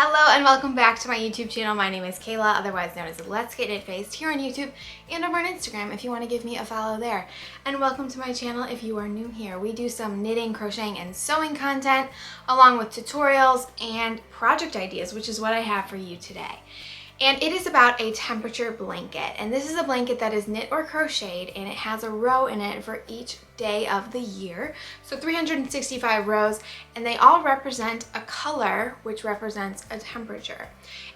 Hello and welcome back to my YouTube channel. My name is Kayla, otherwise known as Let's Get Knit Faced, here on YouTube and over on Instagram if you want to give me a follow there. And welcome to my channel if you are new here. We do some knitting, crocheting, and sewing content along with tutorials and project ideas, which is what I have for you today. And it is about a temperature blanket. And this is a blanket that is knit or crocheted, and it has a row in it for each day of the year. So 365 rows, and they all represent a color, which represents a temperature.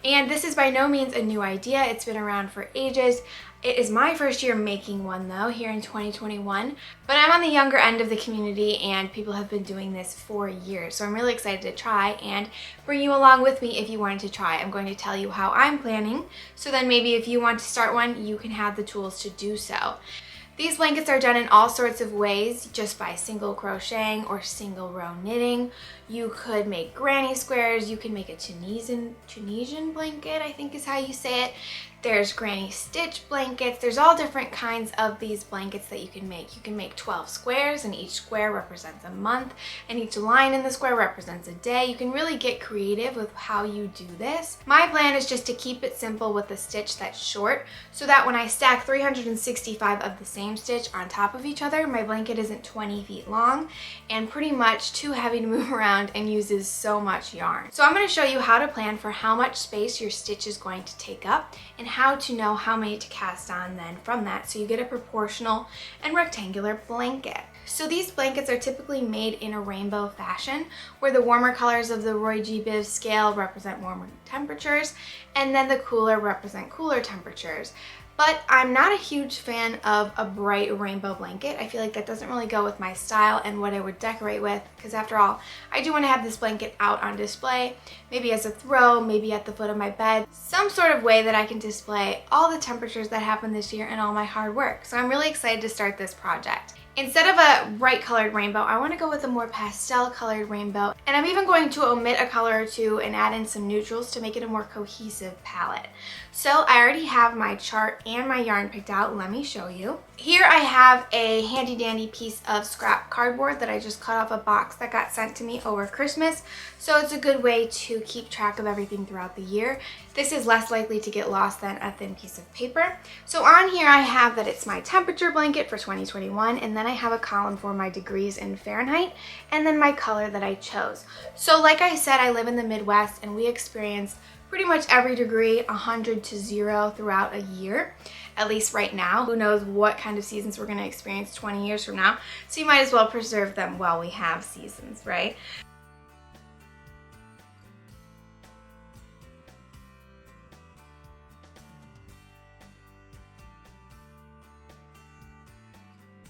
And this is by no means a new idea. It's been around for ages. It is my first year making one though, here in 2021, but I'm on the younger end of the community and people have been doing this for years. So I'm really excited to try and bring you along with me if you wanted to try. I'm going to tell you how I'm planning, so then maybe if you want to start one, you can have the tools to do so. These blankets are done in all sorts of ways, just by single crocheting or single row knitting. You could make granny squares, you can make a Tunisian blanket, I think is how you say it. There's granny stitch blankets. There's all different kinds of these blankets that you can make. You can make 12 squares, and each square represents a month, and each line in the square represents a day. You can really get creative with how you do this. My plan is just to keep it simple with a stitch that's short, so that when I stack 365 of the same stitch on top of each other, my blanket isn't 20 feet long and pretty much too heavy to move around and uses so much yarn. So I'm going to show you how to plan for how much space your stitch is going to take up and how to know how many to cast on then from that, so you get a proportional and rectangular blanket. So these blankets are typically made in a rainbow fashion, where the warmer colors of the Roy G. Biv scale represent warmer temperatures, and then the cooler represent cooler temperatures. But I'm not a huge fan of a bright rainbow blanket. I feel like that doesn't really go with my style and what I would decorate with, because after all, I do want to have this blanket out on display, maybe as a throw, maybe at the foot of my bed, some sort of way that I can display all the temperatures that happened this year and all my hard work. So I'm really excited to start this project. Instead of a bright colored rainbow, I want to go with a more pastel colored rainbow, and I'm even going to omit a color or two and add in some neutrals to make it a more cohesive palette. So I already have my chart and my yarn picked out. Let me show you. Here I have a handy dandy piece of scrap cardboard that I just cut off a box that got sent to me over Christmas, so it's a good way to keep track of everything throughout the year. This is less likely to get lost than a thin piece of paper. So on here I have that it's my temperature blanket for 2021, and then I have a column for my degrees in Fahrenheit, and then my color that I chose. So like I said, I live in the Midwest and we experience pretty much every degree 100 to 0 throughout a year, at least right now. Who knows what kind of seasons we're going to experience 20 years from now, so you might as well preserve them while we have seasons, right?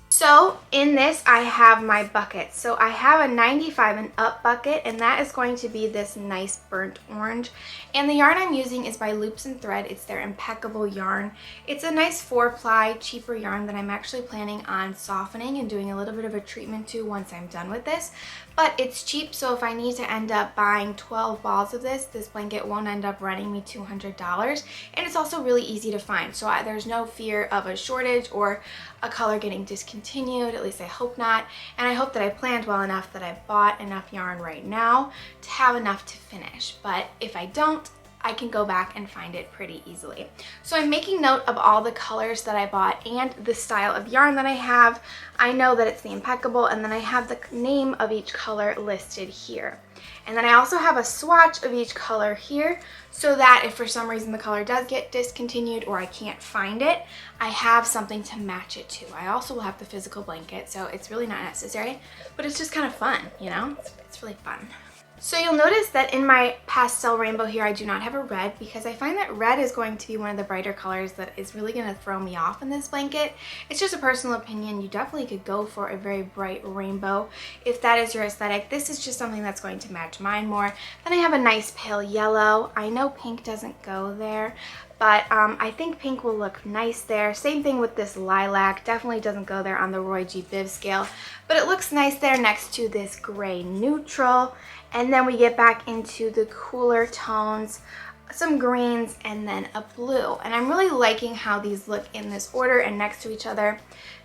So in this I have my bucket. So I have a 95 and up bucket, and that is going to be this nice burnt orange. And the yarn I'm using is by Loops and Thread. It's their impeccable yarn. It's a nice 4-ply, cheaper yarn that I'm actually planning on softening and doing a little bit of a treatment to once I'm done with this. But it's cheap, so if I need to end up buying 12 balls of this blanket won't end up running me $200. And it's also really easy to find, so there's no fear of a shortage or a color getting discontinued, at least I hope not. And I hope that I planned well enough that I bought enough yarn right now to have enough to finish. But if I don't, I can go back and find it pretty easily. So I'm making note of all the colors that I bought and the style of yarn that I have. I know that it's the impeccable, and then I have the name of each color listed here. And then I also have a swatch of each color here, so that if for some reason the color does get discontinued or I can't find it, I have something to match it to. I also will have the physical blanket, so it's really not necessary, but it's just kind of fun, you know? It's really fun. So you'll notice that in my pastel rainbow here, I do not have a red, because I find that red is going to be one of the brighter colors that is really going to throw me off in this blanket. It's just a personal opinion. You definitely could go for a very bright rainbow if that is your aesthetic. This is just something that's going to match mine more. Then I have a nice pale yellow. I know pink doesn't go there, but I think pink will look nice there. Same thing with this lilac. Definitely doesn't go there on the Roy G. Biv scale, but it looks nice there next to this gray neutral. And then we get back into the cooler tones some greens, and then a blue. And I'm really liking how these look in this order and next to each other.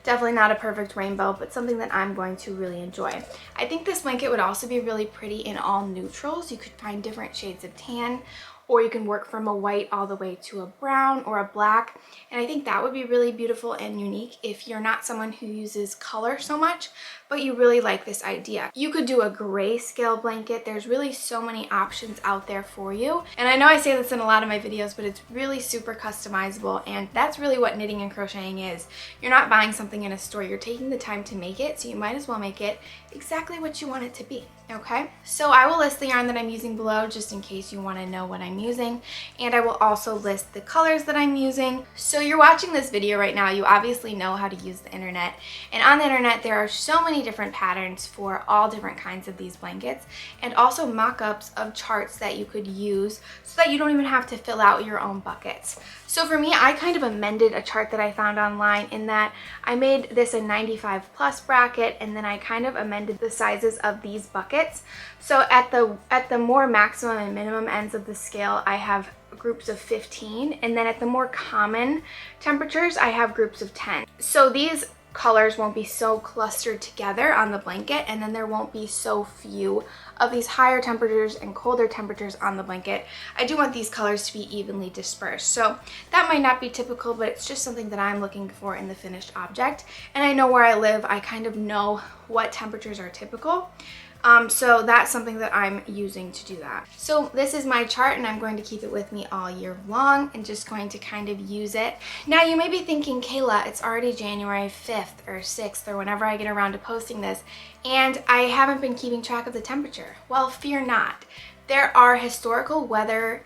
Definitely not a perfect rainbow, but something that I'm going to really enjoy. I think this blanket would also be really pretty in all neutrals. You could find different shades of tan, or you can work from a white all the way to a brown or a black. And I think that would be really beautiful and unique if you're not someone who uses color so much, but you really like this idea. You could do a grayscale blanket. There's really so many options out there for you. And I know I say this in a lot of my videos, but it's really super customizable, and that's really what knitting and crocheting is. You're not buying something in a store, you're taking the time to make it, so you might as well make it exactly what you want it to be, okay? So I will list the yarn that I'm using below just in case you want to know what I'm using, and I will also list the colors that I'm using. So you're watching this video right now, you obviously know how to use the internet, and on the internet there are so many different patterns for all different kinds of these blankets, and also mock-ups of charts that you could use so that you don't even have to fill out your own buckets. So for me, I kind of amended a chart that I found online in that I made this a 95 plus bracket, and then I kind of amended the sizes of these buckets. So at the more maximum and minimum ends of the scale, I have groups of 15, and then at the more common temperatures, I have groups of 10. So these colors won't be so clustered together on the blanket, and then there won't be so few of these higher temperatures and colder temperatures on the blanket. I do want these colors to be evenly dispersed. So that might not be typical, but it's just something that I'm looking for in the finished object. And I know where I live, I kind of know what temperatures are typical. So that's something that I'm using to do that. So this is my chart, and I'm going to keep it with me all year long and just going to kind of use it. Now you may be thinking, Kayla, it's already January 5th or 6th or whenever I get around to posting this, and I haven't been keeping track of the temperature. Well, fear not. There are historical weather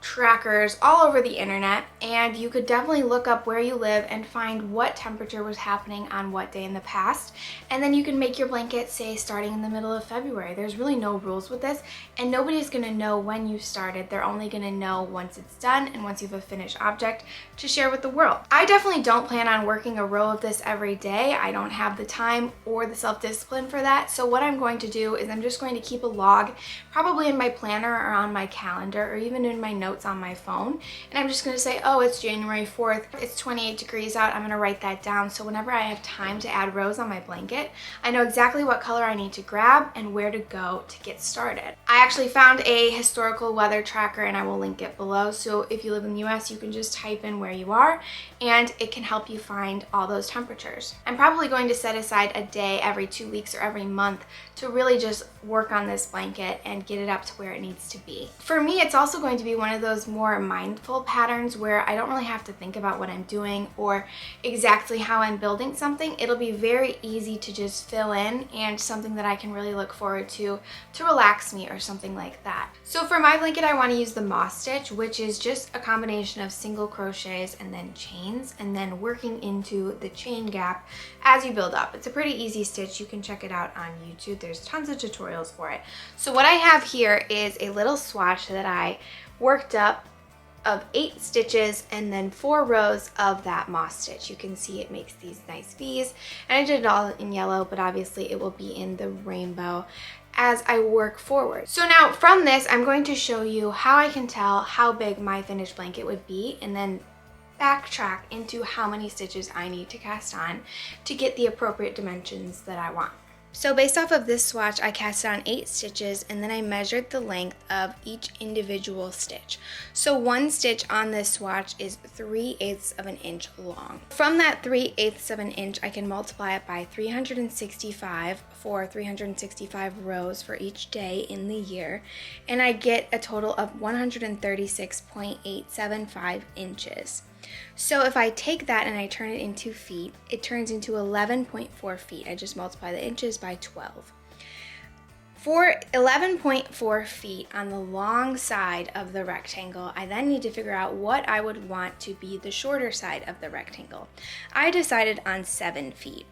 trackers all over the internet, and you could definitely look up where you live and find what temperature was happening on what day in the past, and then you can make your blanket, say, starting in the middle of February. There's really no rules with this, and nobody's going to know when you started. They're only going to know once it's done and once you have a finished object to share with the world. I definitely don't plan on working a row of this every day. I don't have the time or the self-discipline for that, so what I'm going to do is I'm just going to keep a log, probably in my planner or on my calendar or even in my notes on my phone, and I'm just going to say, oh, it's January 4th, it's 28 degrees out. I'm going to write that down, so whenever I have time to add rows on my blanket, I know exactly what color I need to grab and where to go to get started. I actually found a historical weather tracker, and I will link it below, so if you live in the US, you can just type in where you are and it can help you find all those temperatures. I'm probably going to set aside a day every 2 weeks or every month to really just work on this blanket and get it up to where it needs to be. For me, it's also going to be one of those more mindful patterns where I don't really have to think about what I'm doing or exactly how I'm building something. It'll be very easy to just fill in and something that I can really look forward to relax me or something like that. So for my blanket, I want to use the moss stitch, which is just a combination of single crochets and then chains, and then working into the chain gap as you build up. It's a pretty easy stitch. You can check it out on YouTube. There's tons of tutorials for it. So what I have here is a little swatch that I worked up of 8 stitches and then 4 rows of that moss stitch. You can see it makes these nice V's, and I did it all in yellow, but obviously it will be in the rainbow as I work forward. So now from this, I'm going to show you how I can tell how big my finished blanket would be, and then backtrack into how many stitches I need to cast on to get the appropriate dimensions that I want. So based off of this swatch, I cast on 8 stitches, and then I measured the length of each individual stitch. So one stitch on this swatch is 3/8 of an inch long. From that 3/8 of an inch, I can multiply it by 365 for 365 rows for each day in the year, and I get a total of 136.875 inches. So if I take that and I turn it into feet, it turns into 11.4 feet. I just multiply the inches by 12. For 11.4 feet on the long side of the rectangle, I then need to figure out what I would want to be the shorter side of the rectangle. I decided on 7 feet.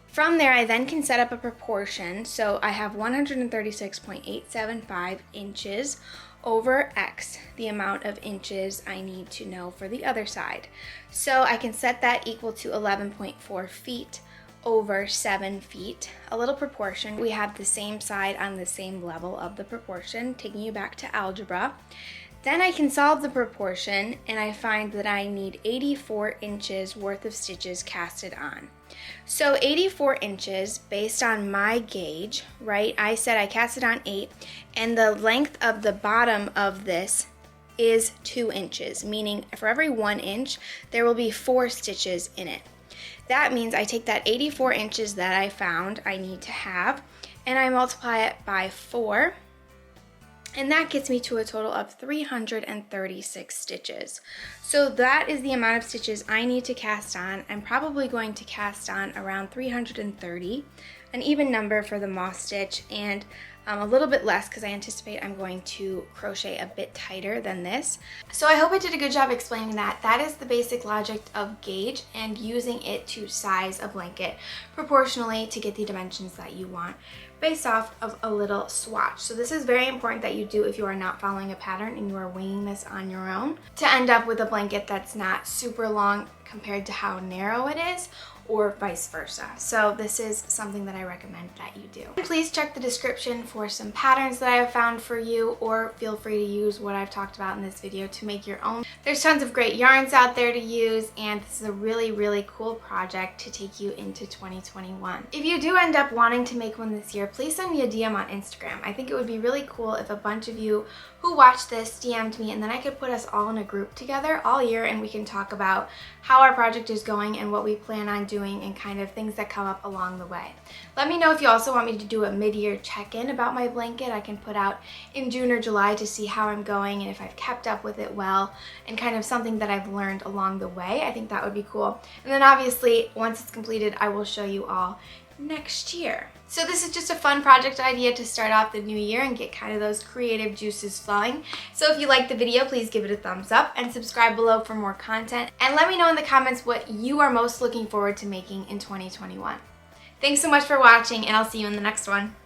From there, I then can set up a proportion. So I have 136.875 inches over X, the amount of inches I need to know for the other side. So I can set that equal to 11.4 feet over 7 feet, a little proportion. We have the same side on the same level of the proportion, taking you back to algebra. Then I can solve the proportion and I find that I need 84 inches worth of stitches casted on. So 84 inches based on my gauge, right? I said I casted on 8 and the length of the bottom of this is 2 inches, meaning for every 1 inch there will be 4 stitches in it. That means I take that 84 inches that I found I need to have and I multiply it by 4. And that gets me to a total of 336 stitches. So that is the amount of stitches I need to cast on. I'm probably going to cast on around 330, an even number for the moss stitch, and a little bit less because I anticipate I'm going to crochet a bit tighter than this. So I hope I did a good job explaining that. That is the basic logic of gauge and using it to size a blanket proportionally to get the dimensions that you want based off of a little swatch. So this is very important that you do if you are not following a pattern and you are winging this on your own to end up with a blanket that's not super long compared to how narrow it is, or vice versa. So this is something that I recommend that you do. Please check the description for some patterns that I have found for you, or feel free to use what I've talked about in this video to make your own. There's tons of great yarns out there to use, and this is a really cool project to take you into 2021. If you do end up wanting to make one this year, please send me a DM on Instagram. I think it would be really cool if a bunch of you who watched this DM'd me, and then I could put us all in a group together all year and we can talk about how our project is going and what we plan on doing and kind of things that come up along the way. Let me know if you also want me to do a mid-year check-in about my blanket. I can put out in June or July to see how I'm going and if I've kept up with it well, and kind of something that I've learned along the way. I think that would be cool. And then obviously once it's completed, I will show you all next year. So this is just a fun project idea to start off the new year and get kind of those creative juices flowing. So if you liked the video, please give it a thumbs up and subscribe below for more content. And let me know in the comments what you are most looking forward to making in 2021. Thanks so much for watching, and I'll see you in the next one.